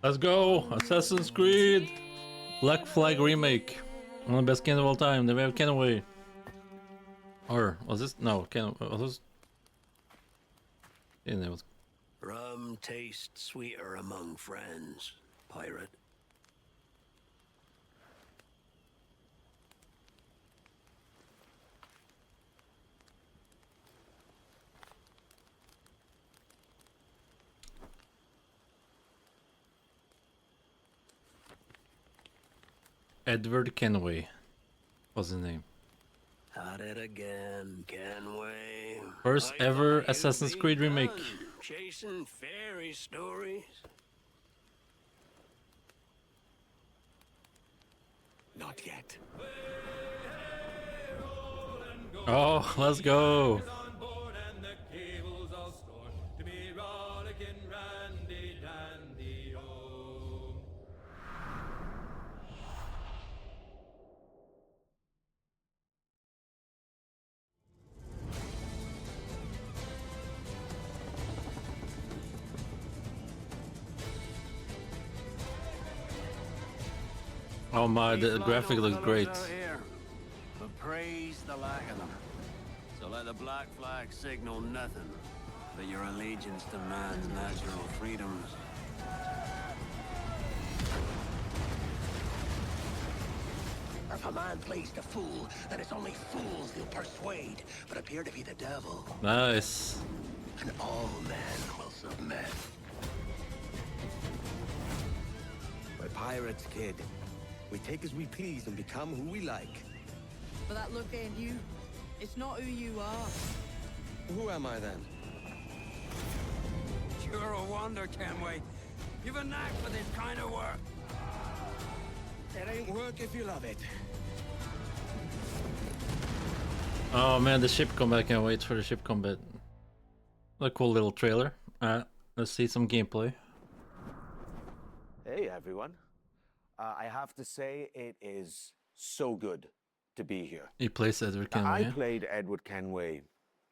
Let's go! Assassin's Creed! Black Flag Remake. One of the best games of all time. Then we have Kenway. Or, was this? No, was this? Yeah, it was. Rum tastes sweeter among friends, pirate. Edward Kenway was his name. At it again, Kenway. First ever Assassin's Creed remake. Chasing fairy stories. Not yet. Oh, let's go! Oh my, the graphic looks great. But praise the lack of them. So let the black flag signal nothing but your allegiance to man's natural freedoms. If a man plays the fool, then it's only fools he'll persuade, but appear to be the devil. Nice. And all men will submit. We're pirates, kid. We take as we please and become who we like. But that look ain't you. It's not who you are. Who am I then? You're a wonder, Kenway. You've a knack for this kind of work. It ain't work if you love it. Oh man, the ship combat, can't wait for the ship combat. A cool little trailer. Let's see some gameplay. Hey everyone. I have to say it is so good to be here. He plays Edward Now, Kenway, I yeah? played Edward Kenway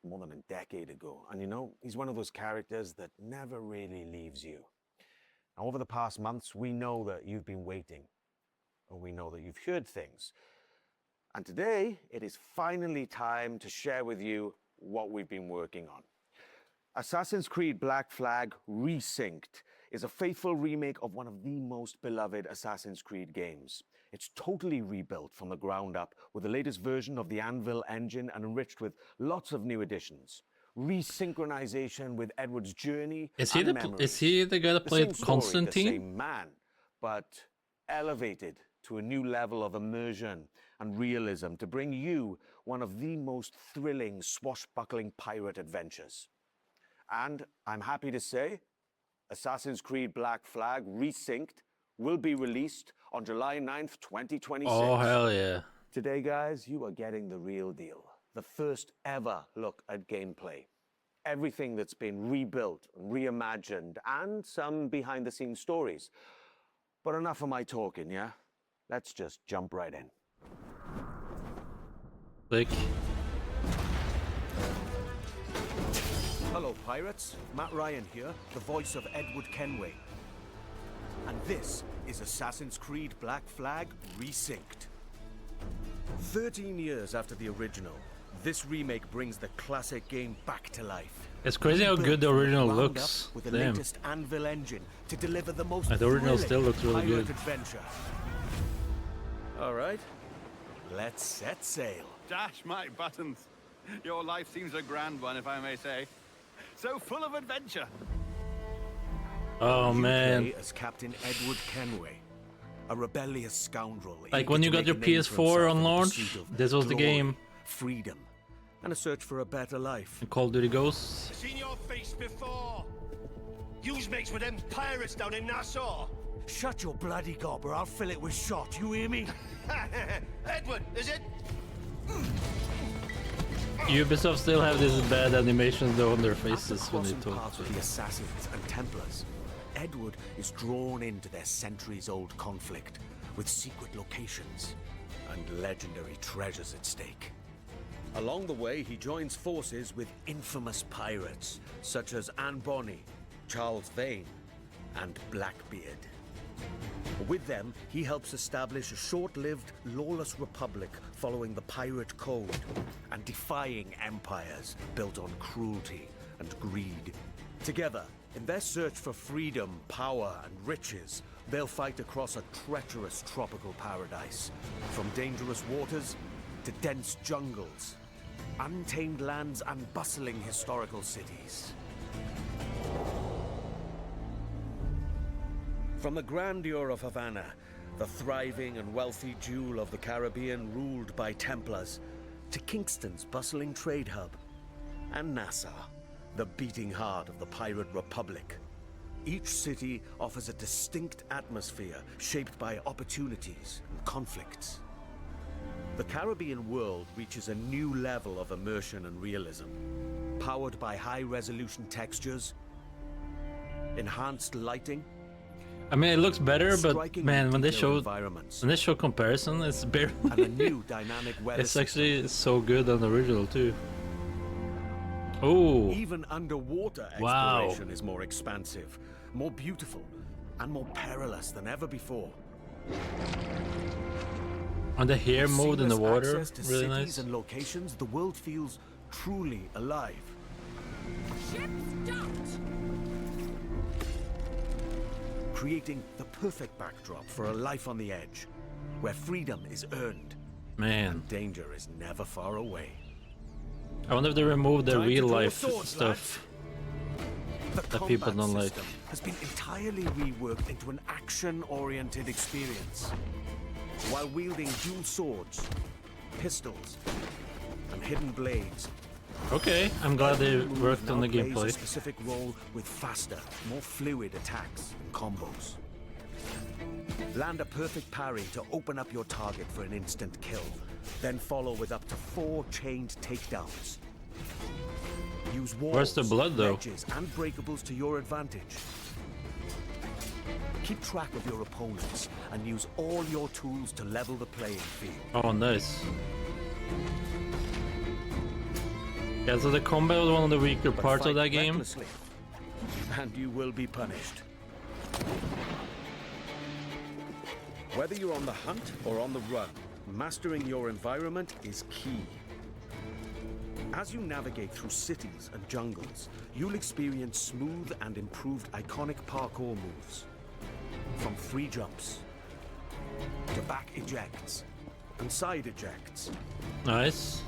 more than a decade ago, and you know, he's one of those characters that never really leaves you. Now, over the past months, we know that you've been waiting, or we know that you've heard things. And today, it is finally time to share with you what we've been working on. Assassin's Creed Black Flag Resynced is a faithful remake of one of the most beloved Assassin's Creed games. It's totally rebuilt from the ground up with the latest version of the Anvil engine and enriched with lots of new additions. Resynchronization with Edward's journey Is he and the memories. guy that The played same story, Constantine? the same man, but elevated to a new level of immersion and realism to bring you one of the most thrilling swashbuckling pirate adventures. And I'm happy to say, Assassin's Creed Black Flag Resynced will be released on July 9th, 2026. Oh, hell yeah. Today, guys, you are getting the real deal. The first ever look at gameplay. Everything that's been rebuilt, reimagined, and some behind-the-scenes stories. But enough of my talking, yeah? Let's just jump right in. Click. Hello, pirates. Matt Ryan here, the voice of Edward Kenway. And this is Assassin's Creed Black Flag Resynced. 13 years after the original, this remake brings the classic game back to life. It's crazy how good the original looks. With the Damn. latest Anvil engine to deliver the most The original still looks really pirate good. adventure. All right, let's set sail. Dash my buttons. Your life seems a grand one, if I may say. So full of adventure. Oh You man. play as Captain Edward Kenway, a rebellious scoundrel. Like when you got your PS4 on launch, this was the game. Freedom, and a search for a better life. Call of Duty Ghosts. Seen your face before. Yous mates with them pirates down in Nassau. Shut your bloody gob or I'll fill it with shot, you hear me? Edward, is it? Ubisoft still have these bad animations though on their faces After when they crossing talk. paths with the Assassins and Templars, Edward is drawn into their centuries-old conflict with secret locations and legendary treasures at stake. Along the way, he joins forces with infamous pirates such as Anne Bonny, Charles Vane, and Blackbeard. With them, he helps establish a short-lived, lawless republic following the pirate code and defying empires built on cruelty and greed. Together, in their search for freedom, power, and riches, they'll fight across a treacherous tropical paradise, from dangerous waters to dense jungles, untamed lands, and bustling historical cities. From the grandeur of Havana, the thriving and wealthy jewel of the Caribbean ruled by Templars, to Kingston's bustling trade hub, and Nassau, the beating heart of the pirate republic. Each city offers a distinct atmosphere shaped by opportunities and conflicts. The Caribbean world reaches a new level of immersion and realism, powered by high-resolution textures, enhanced lighting. I mean, it looks better, but striking man, when they detailed show environments, comparison, it's barely. and a new dynamic weather It's actually so good on the original too. Oh, Even underwater Wow. exploration is more expansive, more beautiful, and more perilous than ever before. and the hair With mode in the seamless water, access to really cities nice. and locations, the world feels truly alive. Creating the perfect backdrop for a life on the edge, where freedom is earned Man, and danger is never far away. I wonder if they removed the Time to real draw life swords, stuff. The That people combat don't like. system has been entirely reworked into an action-oriented experience. While wielding dual swords, pistols, and hidden blades, Okay, I'm glad they every move worked on now the plays a gameplay. specific role with faster, more fluid attacks and combos. Land a perfect parry to open up your target for an instant kill, then follow with up to 4 chained takedowns. Use walls, Where's the blood, though? ledges, and breakables to your advantage. Keep track of your opponents and use all your tools to level the playing field. Oh, nice. Yeah, so the combat was one of the weaker But parts of fight that game. recklessly, and you will be punished. Whether you're on the hunt or on the run, mastering your environment is key. As you navigate through cities and jungles, you'll experience smooth and improved iconic parkour moves. From free jumps to back ejects and side ejects. Nice.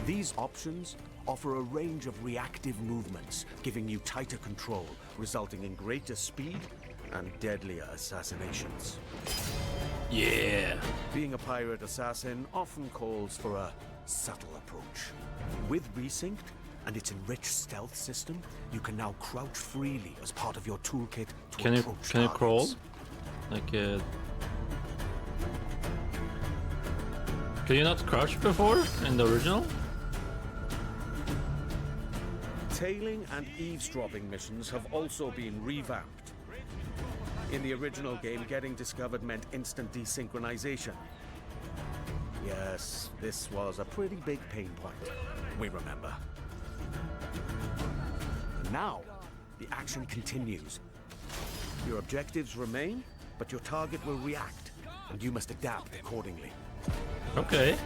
These options offer a range of reactive movements, giving you tighter control, resulting in greater speed and deadlier assassinations. Yeah. Being a pirate assassin often calls for a subtle approach. With Resynced and its enriched stealth system, you can now crouch freely as part of your toolkit to Can you approach crawl? targets. Like Could you not crouch before in the original? Tailing and eavesdropping missions have also been revamped. In the original game, getting discovered meant instant desynchronization. Yes, this was a pretty big pain point, we remember. Now, the action continues. Your objectives remain, but your target will react, and you must adapt accordingly. Okay.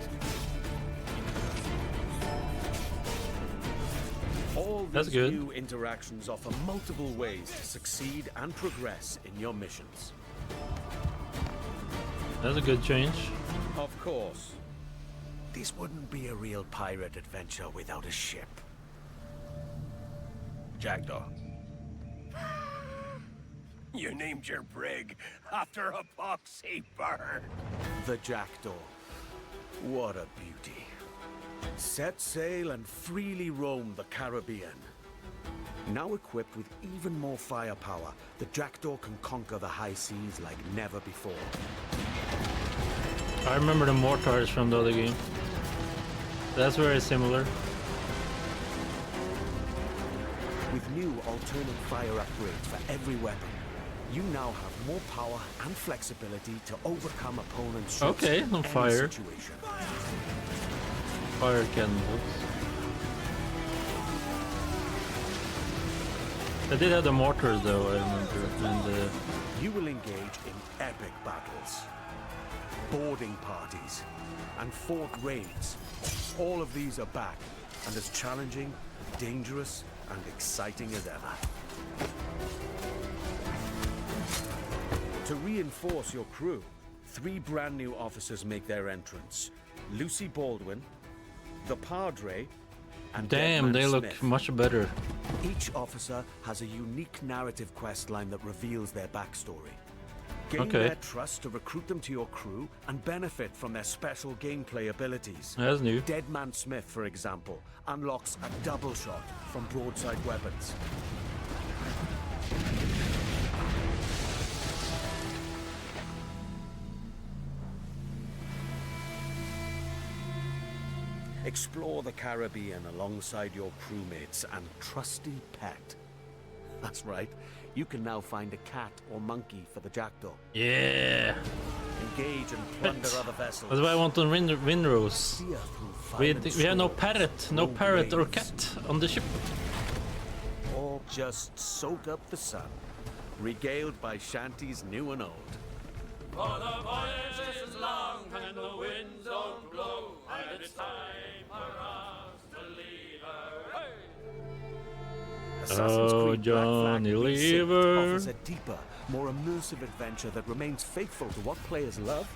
All That's these good. new interactions offer multiple ways to succeed and progress in your missions. That's a good change. Of course. This wouldn't be a real pirate adventure without a ship. Jackdaw. You named your brig after a poxy bird. The Jackdaw. What a beauty. Set sail and freely roam the Caribbean. Now equipped with even more firepower, the Jackdaw can conquer the high seas like never before. I remember the mortars from the other game. That's very similar. With new alternate fire upgrades for every weapon, you now have more power and flexibility to overcome opponents' shots Okay, in on any fire. situation. Fire cannons. They did have the mortars though, I remember, and You will engage in epic battles, boarding parties, and fort raids. All of these are back and as challenging, dangerous, and exciting as ever. To reinforce your crew, 3 brand new officers make their entrance. Lucy Baldwin, the Padre, and Damn, Deadman they look Smith. much better. Each officer has a unique narrative questline that reveals their backstory. Gain Okay. their trust to recruit them to your crew and benefit from their special gameplay abilities. That's new. Deadman Smith, for example, unlocks a double shot from broadside weapons. Explore the Caribbean alongside your crewmates and trusty pet. That's right, you can now find a cat or monkey for the jackdaw. Yeah. Engage and plunder other vessels. That's why I want on Windrose. Steer through We violent have no storms, parrot, no rogue parrot or waves, cat on the ship. or just soak up the sun, regaled by shanties new and old. For the voyage is long and the winds don't blow, and it's time for us to leave her. Hey! Assassin's Oh, Creed Black Flag Johnny Resynced Lever. offers a deeper, more immersive adventure that remains faithful to what players love,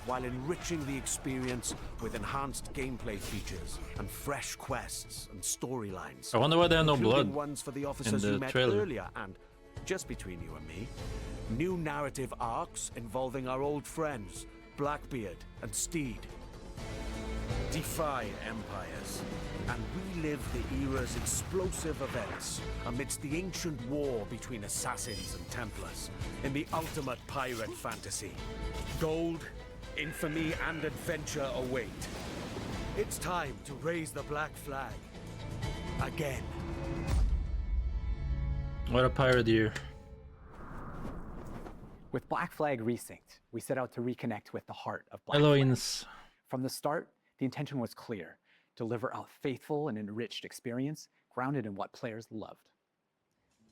while enriching the experience with enhanced gameplay features and fresh quests and storylines. I wonder why there are no including blood ones for the officers the you met trailer. earlier, and just between you and me, new narrative arcs involving our old friends, Blackbeard and Steed. Defy empires and relive the era's explosive events amidst the ancient war between assassins and Templars in the ultimate pirate fantasy. Gold, infamy, and adventure await. It's time to raise the black flag again. What a pirate year. With Black Flag Resynced, we set out to reconnect with the heart of Black Hello, Flag. Ines. From the start, the intention was clear: deliver a faithful and enriched experience grounded in what players loved.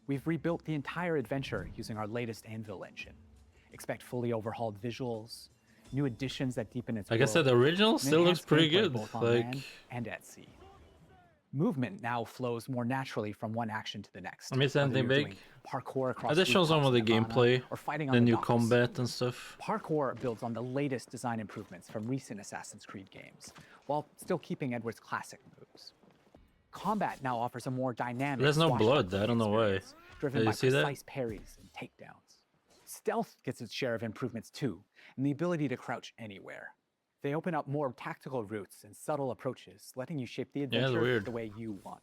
We've rebuilt the entire adventure using our latest Anvil engine. Expect fully overhauled visuals, new additions that deepen its Like I said, world, the original and still looks enhanced pretty gameplay good. both on Like, land and at sea. Movement now flows more naturally from one action to the next. I missed whether anything you're big? doing parkour across that shows some of the rooftops in Havana gameplay, or fighting the on new docks. combat and stuff. Parkour builds on the latest design improvements from recent Assassin's Creed games, while still keeping Edward's classic moves. Combat now offers a more dynamic. There's no blood, swashbuckling I don't know why. experience, driven Did by you see that? precise parries and takedowns. Stealth gets its share of improvements too, and the ability to crouch anywhere. They open up more tactical routes and subtle approaches, letting you shape the it's adventure weird. the way you want.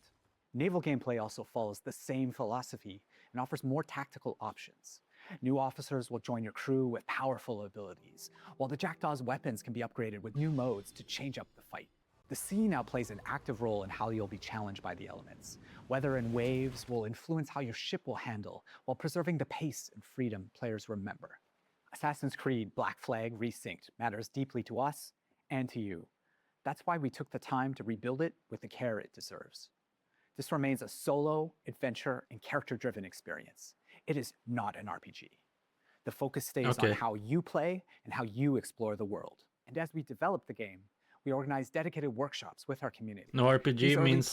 Naval gameplay also follows the same philosophy and offers more tactical options. New officers will join your crew with powerful abilities, while the Jackdaw's weapons can be upgraded with new modes to change up the fight. The sea now plays an active role in how you'll be challenged by the elements. Weather and waves will influence how your ship will handle, while preserving the pace and freedom players remember. Assassin's Creed Black Flag Resynced matters deeply to us and to you. That's why we took the time to rebuild it with the care it deserves. This remains a solo, adventure, and character-driven experience. It is not an RPG. The focus stays on how you play and how you explore the world. And as we develop the game, we organize dedicated workshops with our community. No RPG means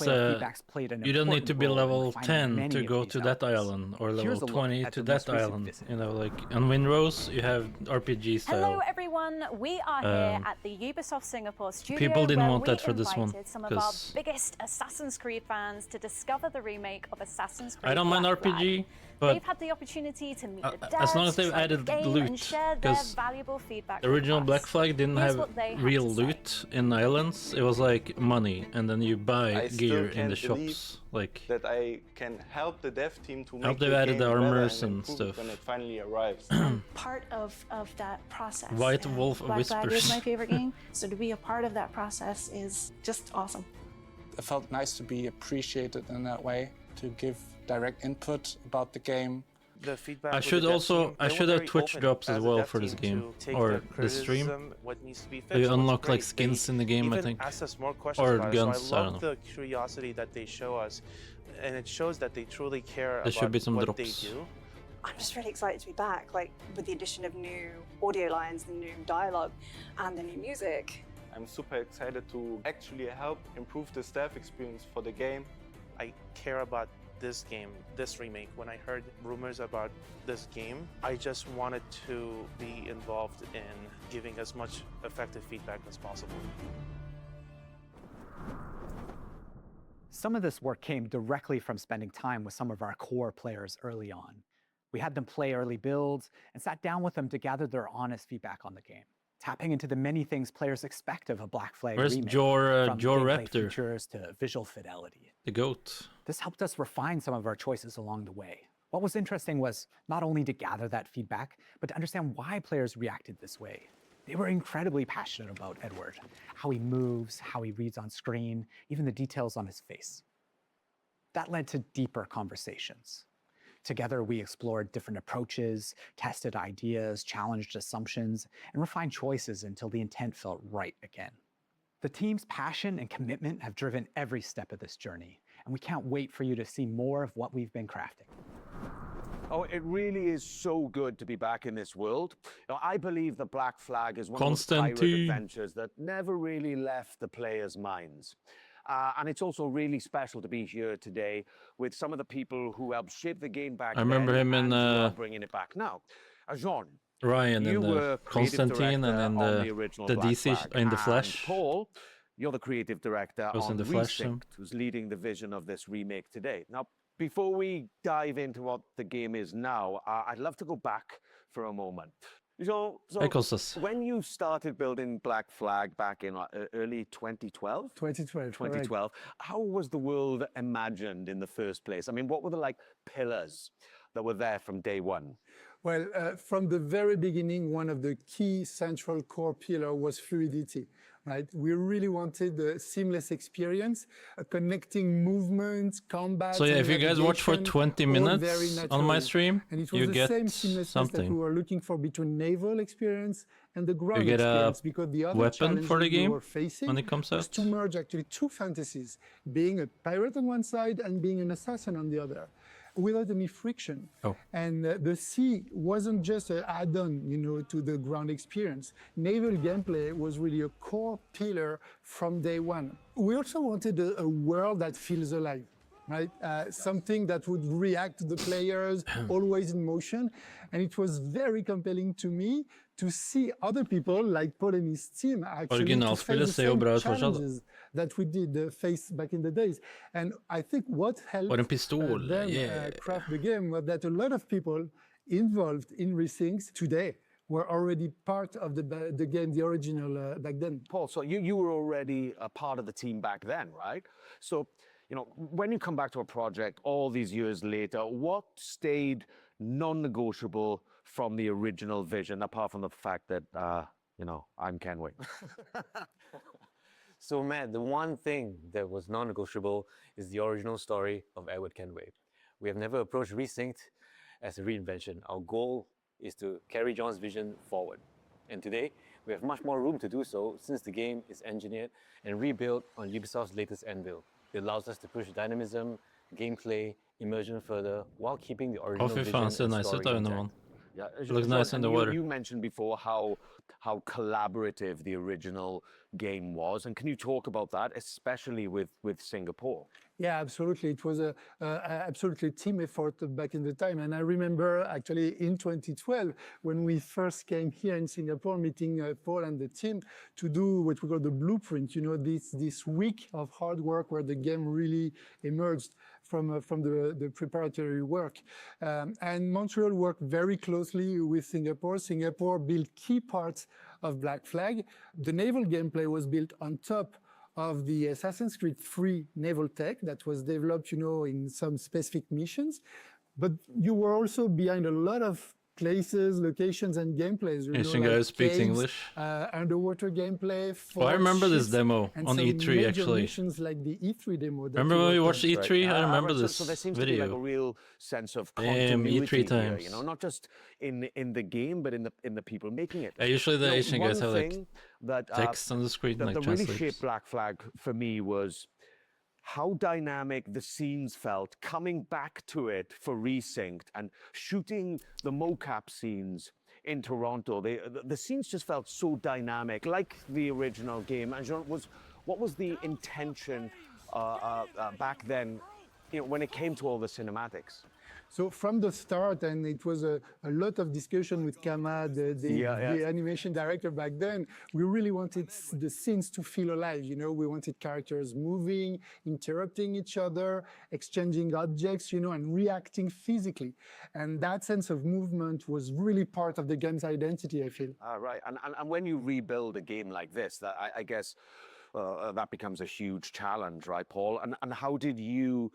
you don't need to be level 10 to go to that island, or level 20 to that island. You know, like on Windrose, you have RPG style. Hello everyone, we are here at the Ubisoft Singapore studio. People didn't where want we that for this one, invited some of our biggest Assassin's Creed fans to discover the remake of Assassin's Creed. I don't mind Black RPG, Flag. but They've had the opportunity to meet the as long devs, as they've try the added game, loot, and share their because valuable feedback the original with Black us. Flag didn't Here's have what they had real to say. loot in islands. It was like money, and then you buy gear in the shops. Like that I can help the dev team to I make hope they've the added game the better armors and and improve stuff. it when it finally arrives. Part of that process. White and Wolf Black Flag is Whispers. my favorite game, so to be a part of that process is just awesome. It felt nice to be appreciated in that way, to give direct input about the game. The feedback I should also have Twitch drops as well for this game, or the stream. What needs to be fixed, So you what's unlock great. like skins They in the game, I even think, ask us more questions or about guns. it. So I I don't love know. the curiosity that they show us, and it shows that they truly care There should about be some what drops. they do. I'm just really excited to be back, like with the addition of new audio lines, the new dialogue, and the new music. I'm super excited to actually help improve the staff experience for the game. I care about this game, this remake. When I heard rumors about this game, I just wanted to be involved in giving as much effective feedback as possible. Some of this work came directly from spending time with some of our core players early on. We had them play early builds and sat down with them to gather their honest feedback on the game, tapping into the many things players expect of a Black Flag Where's remake, Jor from Jor gameplay Raptor? features to visual fidelity. The goat. This helped us refine some of our choices along the way. What was interesting was not only to gather that feedback, but to understand why players reacted this way. They were incredibly passionate about Edward, how he moves, how he reads on screen, even the details on his face. That led to deeper conversations. Together, we explored different approaches, tested ideas, challenged assumptions, and refined choices until the intent felt right again. The team's passion and commitment have driven every step of this journey, and we can't wait for you to see more of what we've been crafting. Oh, it really is so good to be back in this world. I believe the Black Flag is one of those pirate adventures that never really left the players' minds. And it's also really special to be here today with some of the people who helped shape the game back then. I remember him in bringing it back now. Jean, Ryan you and were Constantine, and then the original the Black DC Flag. in the And Flash. Paul, you're the creative director Was on in the Flash, Resynced, who's leading the vision of this remake today. Now, before we dive into what the game is now, I'd love to go back for a moment. So when you started building Black Flag back in early 2012? 2012. How was the world imagined in the first place? I mean, what were the pillars that were there from day one? Well, from the very beginning, one of the key central core pillar was fluidity, right? We really wanted a seamless experience, connecting movements, combat. So yeah, if you guys watch for 20 minutes on my stream, and it was you the get same seamlessness that we something. were looking for between naval experience and the ground You get a experience, because the other weapon for the challenge we game were facing when it comes was out. to merge actually two fantasies, being a pirate on one side and being an assassin on the other, without any friction. And the sea wasn't just an add-on, to the ground experience. Naval gameplay was really a core pillar from day one. We also wanted a world that feels alive, right? Something that would react to the players, always in motion. And it was very compelling to me to see other people like Paul and his team actually to face the same challenges that we did face back in the days. And I think what helped them craft the game was that a lot of people involved in Resynced today were already part of the game, the original back then. Paul, so you were already a part of the team back then, right? So, when you come back to a project all these years later, what stayed non-negotiable from the original vision, apart from the fact that, I'm Kenway? So, Matt, the one thing that was non-negotiable is the original story of Edward Kenway. We have never approached Resynced as a reinvention. Our goal is to carry John's vision forward. And today, we have much more room to do so since the game is engineered and rebuilt on Ubisoft's latest Anvil. It allows us to push dynamism, gameplay, immersion further, while keeping the original vision and story intact. Yeah, it looks nice in the water. You mentioned before how collaborative the original game was, and can you talk about that, especially with Singapore? Yeah, absolutely. It was a absolutely team effort back in the time. And I remember actually in 2012, when we first came here in Singapore, meeting Paul and the team to do what we call the blueprint, this week of hard work where the game really emerged from the preparatory work. And Montreal worked very closely with Singapore. Singapore built key parts of Black Flag. The naval gameplay was built on top of the Assassin's Creed 3 naval tech that was developed, in some specific missions. But you were also behind a lot of places, locations, and gameplays. Asian guy speaks English. Underwater gameplay. I remember this demo on E3 actually. Missions like the E3 demo. Remember when we watched E3? I remember this so there seems video. to be a real sense of continuity E3 times. here, not just in the game, but in the people making it. Usually the Asian guys have that, text on the screen, that like really translates. shaped Black Flag for me was how dynamic the scenes felt coming back to it for Resynced and shooting the mocap scenes in Toronto. The scenes just felt so dynamic, like the original game. And Jean, what was the intention back then, when it came to all the cinematics? So from the start, and it was a lot of discussion with Kama, the animation director back then, we really wanted the scenes to feel alive. We wanted characters moving, interrupting each other, exchanging objects, and reacting physically. And that sense of movement was really part of the game's identity, I feel. Right. And when you rebuild a game like this, I guess that becomes a huge challenge, right, Paul? And how did you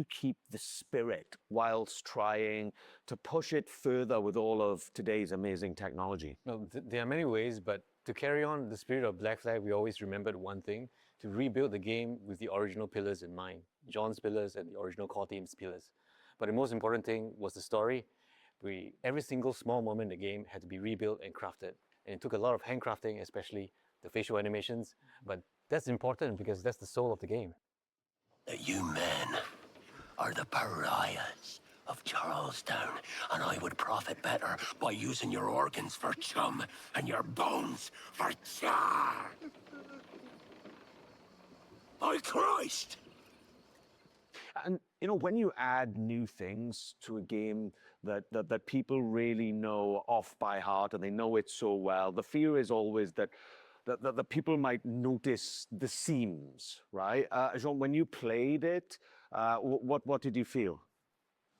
keep the spirit whilst trying to push it further with all of today's amazing technology? Well, there are many ways, but to carry on the spirit of Black Flag, we always remembered one thing: to rebuild the game with the original pillars in mind, John's pillars and the original core team's pillars. But the most important thing was the story. Every single small moment in the game had to be rebuilt and crafted. And it took a lot of handcrafting, especially the facial animations. But that's important because that's the soul of the game. That you men are the pariahs of Charlestown, and I would profit better by using your organs for chum and your bones for char. By Christ! And when you add new things to a game that people really know off by heart and they know it so well, the fear is always that the people might notice the seams, right? Jean, when you played it, what did you feel?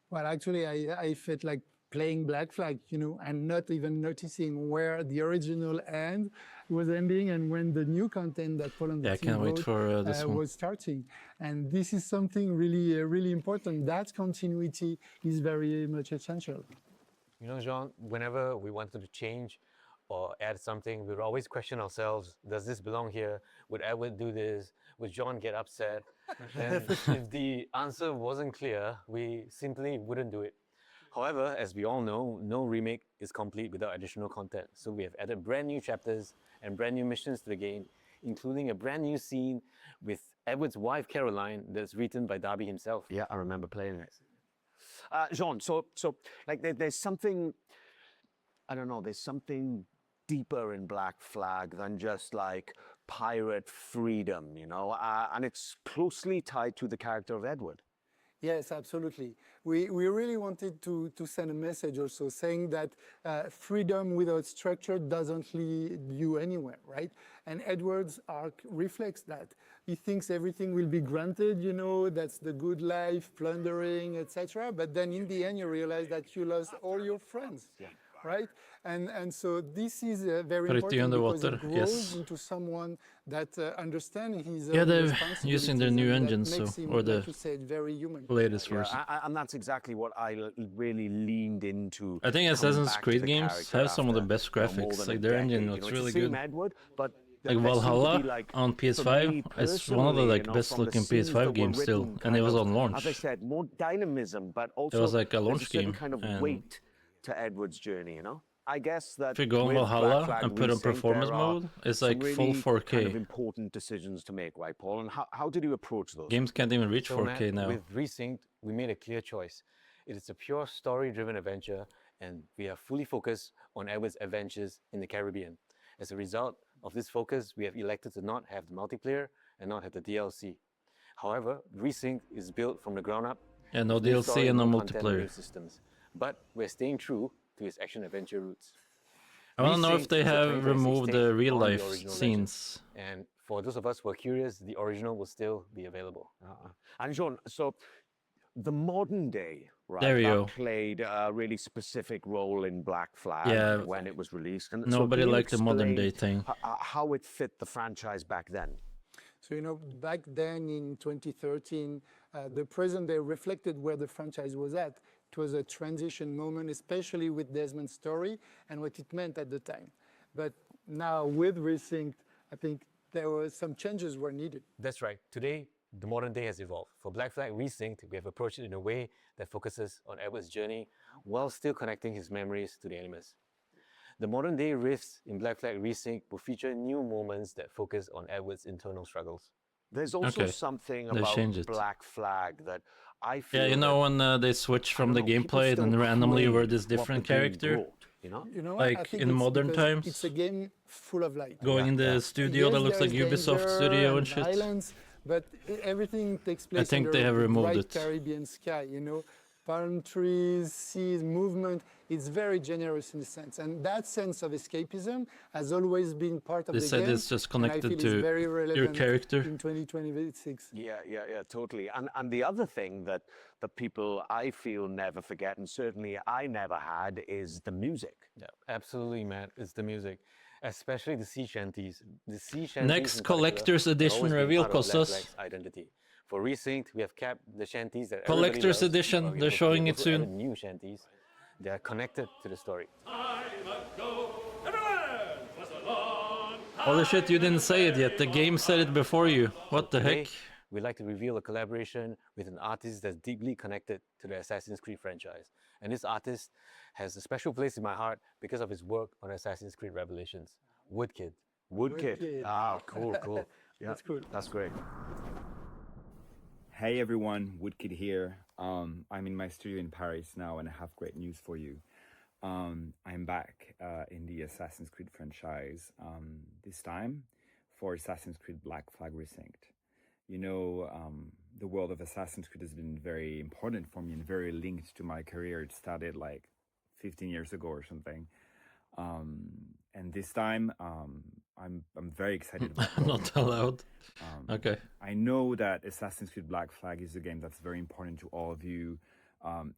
Well, actually, I felt like playing Black Flag, and not even noticing where the original end was ending and when the new content that Paul and the I team can't wait for this one. was starting. And this is something really, really important. That continuity is very much essential. Jean, whenever we wanted to change or add something, we would always question ourselves: does this belong here? Would Edward do this? Would John get upset? And if the answer wasn't clear, we simply wouldn't do it. However, as we all know, no remake is complete without additional content. So we have added brand new chapters and brand new missions to the game, including a brand new scene with Edward's wife, Caroline, that's written by Darby himself. Yeah, I remember playing it. Jean, so like there's something, I don't know, there's something deeper in Black Flag than just like pirate freedom, and it's closely tied to the character of Edward. Yes, absolutely. We really wanted to send a message also saying that freedom without structure doesn't lead you anywhere, right? And Edward's arc reflects that. He thinks everything will be granted, that's the good life, plundering, etc. But then in the end, you realize that you lost all your friends. Yeah. Right? And so this is very important because it grows into someone that understands his own they're responsibilities, using their new engines, makes him, or the like you said, very human. latest version. And that's exactly what I really leaned into. I think Assassin's Creed games have some of the best graphics. Like their engine looks really good. Edward, but like Valhalla on PS5 is one of the best looking PS5 games still, and it was on launch. As I said, more dynamism, but also it was like a launch game. Kind of weight to Edward's journey, I guess that if you go on Valhalla and put on performance mode, it's like full 4K. Kind of important decisions to make, right, Paul? And how did you approach those? Games can't even reach 4K now. With Resynced, we made a clear choice. It is a pure story-driven adventure, and we are fully focused on Edward's adventures in the Caribbean. As a result of this focus, we have elected to not have the multiplayer and not have the DLC. However, Resynced is built from the ground up. Yeah, no DLC and no multiplayer. Systems. But we're staying true to its action-adventure roots. I don't know if they have removed the real-life scenes. And for those of us who are curious, the original will still be available. And Jean, so the modern day, right, there we go. Played a really specific role in Black Flag when it was released. And nobody liked the modern day thing. How it fit the franchise back then? So, back then in 2013, the present day reflected where the franchise was at. It was a transition moment, especially with Desmond's story and what it meant at the time. But now with Resynced, I think there were some changes were needed. That's right. Today, the modern day has evolved. For Black Flag Resynced, we have approached it in a way that focuses on Edward's journey while still connecting his memories to the Animus. The modern day rifts in Black Flag Resynced will feature new moments that focus on Edward's internal struggles. There's also Okay. something They about changed it. Black Flag that I feel. Yeah, you know when they switch from the gameplay and then randomly were this different character? You know? You know what? I Like think in it's modern because times? it's a game full of light. Going in the studio that Yes, looks like there is Ubisoft danger studio and shit. violence, but everything takes place think under they have the removed bright it. Caribbean sky, you know, palm trees, seas, movement. It's very generous in a sense, and that sense of escapism has always been part of They the said game. it's just and I connected feel to it's very your relevant character. in 2026. Yeah, totally. And the other thing that the people I feel never forget, and certainly I never had, is the music. Yeah, absolutely, man. It's the music, especially the sea shanties. The sea shanties. Next in collector's particular have edition always been reveal part of Black costas. Flag's identity. For Resynced, we have kept the shanties that Collector's everybody loves, edition, but we they're have showing it also soon. added new shanties. They are connected to the story. Holy shit, you didn't say it yet. The game said it before you. What the Today, heck? we'd like to reveal a collaboration with an artist that's deeply connected to the Assassin's Creed franchise. And this artist has a special place in my heart because of his work on Assassin's Creed Revelations. Woodkid. Woodkid. Ah, cool. Yeah, That's cool. That's great. Hey everyone, Woodkid here. I'm in my studio in Paris now and I have great news for you. I'm back in the Assassin's Creed franchise, this time for Assassin's Creed Black Flag Resynced. You know, the world of Assassin's Creed has been very important for me and very linked to my career. It started like 15 years ago or something. And this time, I'm very excited about it. Not allowed. Okay. I know that Assassin's Creed Black Flag is a game that's very important to all of you.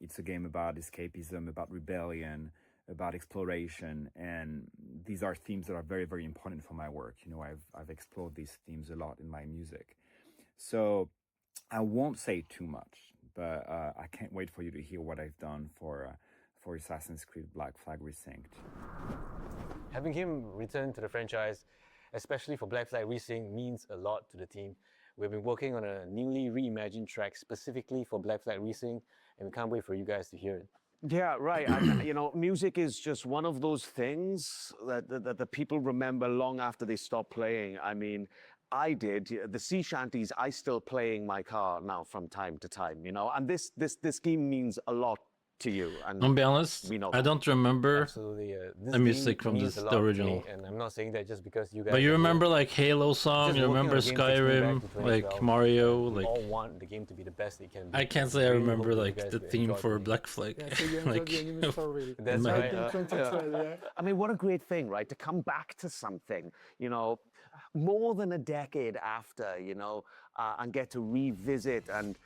It's a game about escapism, about rebellion, about exploration, and these are themes that are very, very important for my work. You know, I've explored these themes a lot in my music. So I won't say too much, but I can't wait for you to hear what I've done for Assassin's Creed Black Flag Resynced. Having him return to the franchise, especially for Black Flag Resynced, means a lot to the team. We've been working on a newly reimagined track specifically for Black Flag Resynced, and we can't wait for you guys to hear it. Yeah, right. And, you know, music is just one of those things that the people remember long after they stop playing. I mean, I did. The sea shanties, I still play in my car now from time to time, you know, and this game means a lot to you. And I'll be honest, we know I that. don't remember Absolutely, this the music game from means this, a lot the to me, original. and I'm not saying that just because you guys. But you are here. remember like Halo song, Just you working on remember a game takes me back Skyrim, to like 2012, Mario, and we like... all want the game to be the best it can be. I can't say I Really remember hope you like guys the will theme enjoy for the game. Black Flag. Yeah, so you enjoyed the anime story. That's in my right. head. 2012, yeah. I mean, what a great thing, right? To come back to something, you know, more than a decade after, you know, and get to revisit and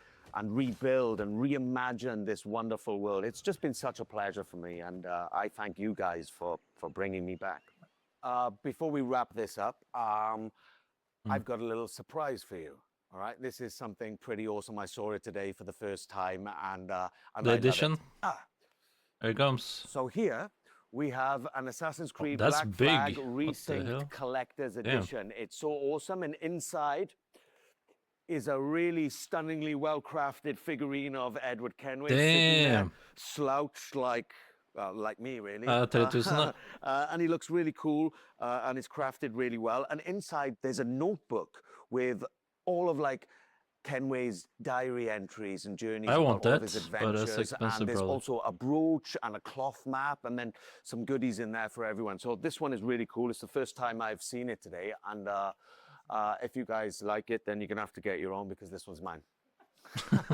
rebuild and reimagine this wonderful world. It's just been such a pleasure for me, and I thank you guys for bringing me back. Before we wrap this up, I've got a little surprise for you. All right, this is something pretty awesome. I saw it today for the first time, and I The love it. edition? Here it comes. So here we have an Assassin's Creed that's Black Flag big. What the Resynced hell? Collector's Damn. Edition. It's so awesome, and inside is a really stunningly well-crafted figurine of Edward Kenway sitting there, Damn. slouched like me, really. 3000. And he looks really cool, and it's crafted really well. And inside, there's a notebook with all of like Kenway's diary entries and journeys I want about all of that, his but it's adventures. expensive, And there's brother. also a brooch and a cloth map, and then some goodies in there for everyone. So this one is really cool. It's the first time I've seen it today, and if you guys like it, then you're gonna have to get your own because this one's mine.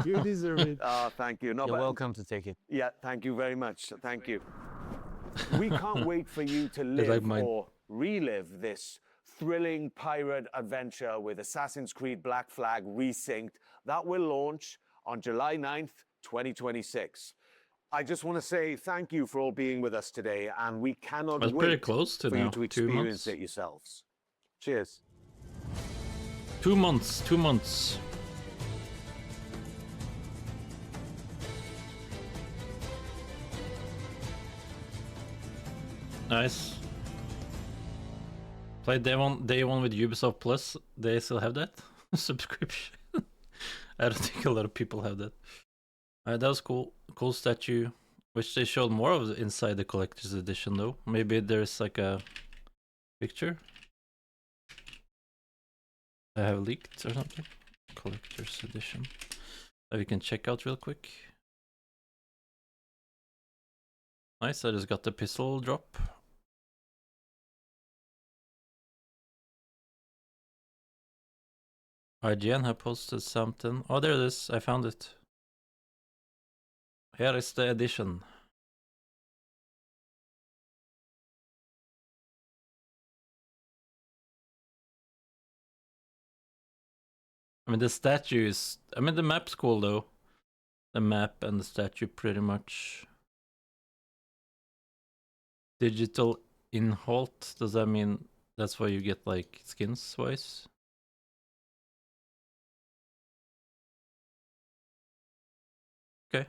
You deserve it. Thank you. No, You're but- welcome to take it. Yeah, thank you very much. Thank you. We can't wait for you to like live mine. or relive this thrilling pirate adventure with Assassin's Creed Black Flag Resynced. That will launch on July 9th, 2026. I just want to say thank you for all being with us today, and we cannot That's wait pretty close to for now, you to 2 experience months. it yourselves. Cheers. 2 months, 2 months. Nice. Played day one with Ubisoft Plus. They still have that subscription. I don't think a lot of people have that. That was cool. Cool statue. Which they showed more of inside the collector's edition though. Maybe there's like a picture. I have leaked or something. Collector's edition that we can check out real quick. Nice, I just got the pistol drop. IGN have posted something. Oh, there it is. I found it. Here is the edition. I mean, the statue is... I mean, the map's cool, though. The map and the statue pretty much... Digital in halt. Does that mean that's why you get, like, skins-wise? Okay.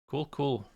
Cool, cool.